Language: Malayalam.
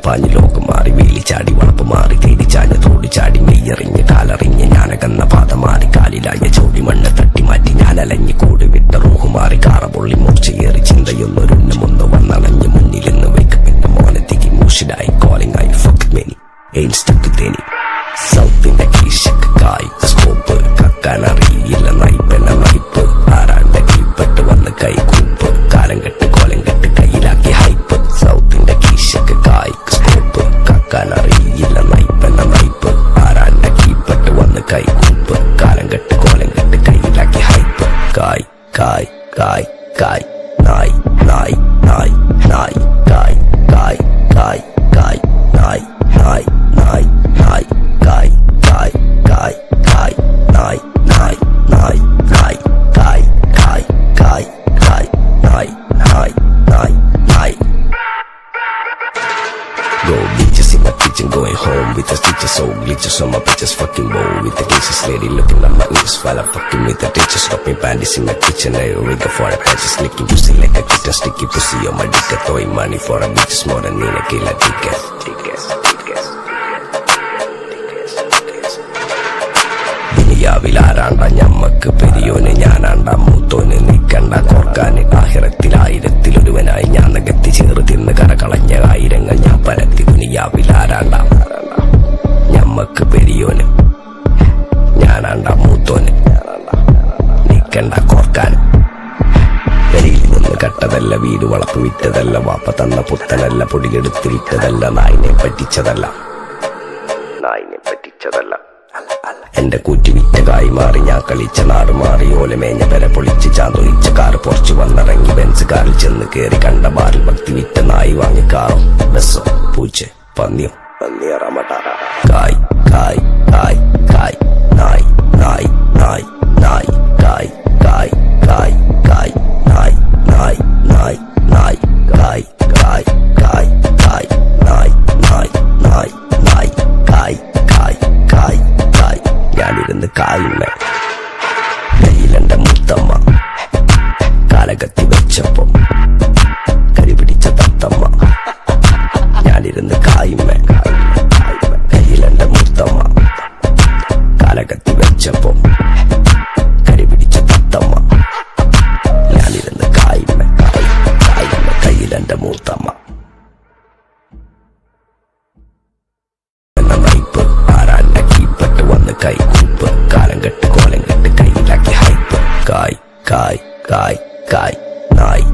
പാഞ്ഞ് ലോകം മാറി വേലി ചാടി വളപ്പ് മാറി തേടി ചാഞ്ഞ തോടി ചാടി മെയ്യറിഞ്ഞ് കാലറിഞ്ഞ് ഞാനകന്ന പാത മാറി കാലിലായ ചോടി മണ്ണ് തട്ടി മാറ്റി ഞാനലഞ്ഞ് കൂടി വിട്ട റൂഹ് മാറി കാറ പൊള്ളി മൂർച്ചയേറി ചിന്തയൊന്നൊരുന്നമൊന്ന് വന്നണഞ്ഞ് മുന്നിലിന്ന് വെക്കപ്പിന്റെ മോനത്തേക്ക് മൂഷിലായി കോളിംഗ് ആയി fuck many ain't stuck with any സൗത്തിന്റെ കീശക്ക് കായ് സ്കോപ്പ് കക്കാനറിയില്ല നയിപ്പന നയിപ്പ് ആരാന്റെ കീപ്പെട്ട് വന്ന് കൈകൂപ്പ് കാലം കെട്ട് കോലം കെട്ട് കയ്യിലാക്കി ഹൈപ്പ് സൗത്തിന്റെ കീശക്ക് കായ് സ്കോപ്പ് കക്കാനറിയില്ല നയിപ്പന നയിപ്പ് ആരാന്റെ കീപ്പെട്ട് വന്ന് കൈകൂപ്പ് കാലം കെട്ട് കോലം കെട്ട് കയ്യിലാക്കി ഹൈപ്പ് കായ് കായ് കായ് കായ് നായ് നായ് നായ് നായ് കായ് കായ് കായ് കായ് നായ് നായ് നായ് നായ് കായ് കായ് കായ് കായ് നായ് നായ് നായ് നായ് കായ് കായ് കായ് കായ് നായ് നായ് നായ് നായ് Go bitches in my kitchen going home with the stitches so glitches on my bitches fucking bow with the cases lady looking at my niggas while I'm fucking with the teachers dropping panties in my kitchen I rig for a patches licking pussy like a kitten sticky pussy on my dick throwing money for a bitches more than in a killer tickets ദുനിയാവിലാരാണ്ട ഞമ്മക്ക് പെരിയോന് ഞാനാണ്ട മൂത്തോന് നിക്കണ്ട കോർക്കാന് ആഹിറത്തിലായിരത്തിലൊരുവനായി ഞാൻ നകത്തി ചേറ് തിന്ന് കരകളഞ്ഞ ആയിരങ്ങൾ ഞാൻ പരത്തി ദുനിയാവിലാരാണ്ട ഞമ്മക്ക് പെരിയോന് ഞാനാണ്ട മൂത്തോന് നിക്കണ്ട കോർക്കാന് പെരിയിൽ നിന്ന് കട്ടതല്ല വീട് വളപ്പ് വിറ്റതല്ല വാപ്പ തന്ന പുത്തനല്ല പൊടിയെടുത്ത് വിറ്റതല്ല നായിനെ പറ്റിച്ചതല്ല എന്റെ കൂറ്റി വിറ്റ കായി മാറി ഞാൻ കളിച്ച നാട് മാറി ഓലമേഞ്ഞ പെര പൊളിച്ച് ചാന്തൊഴിച്ച കാറ് പൊറച്ചു വന്നിറങ്ങി ബെൻസ് കാറിൽ ചെന്ന് കേറി കണ്ട ബാറിൽ ഭക്തി വിറ്റ നായി വാങ്ങി കാറോ ബസ്സോ പൂച്ച പന്നിയോ കായ് കായ് കായ് കായ് നായ് നായ് നായ് നായ് കായ് കായ് കായ് കായ് നായ് നായ് നായ് നായ് കായ് കായ് കായ് കായ് നായ് നായ് നായ് നായ് കായ് കായ് കായ് കായ് ഞാനിരുന്ന് കായുമ്മ കയ്യിലെന്റെ മുത്തമ്മ കാലകത്തി വെച്ചപ്പം കരിപിടിച്ച തത്തമ്മ ഞാനിരുന്ന് കായുമ്മ കയ്യിലെന്റെ മുത്തമ്മ കാലകത്തി വെച്ചപ്പം കരിപിടിച്ച തത്തമ്മ ഞാനിരുന്ന് കായുമ്മ കയ്യിലെന്റെ മൂത്തമ്മ കൈകൂപ്പ് കാലം കെട്ട് കോലം കെട്ട് കയ്യിലാക്കി ഹൈപ്പ് കായ് കായ് കായ് കായ് നായ്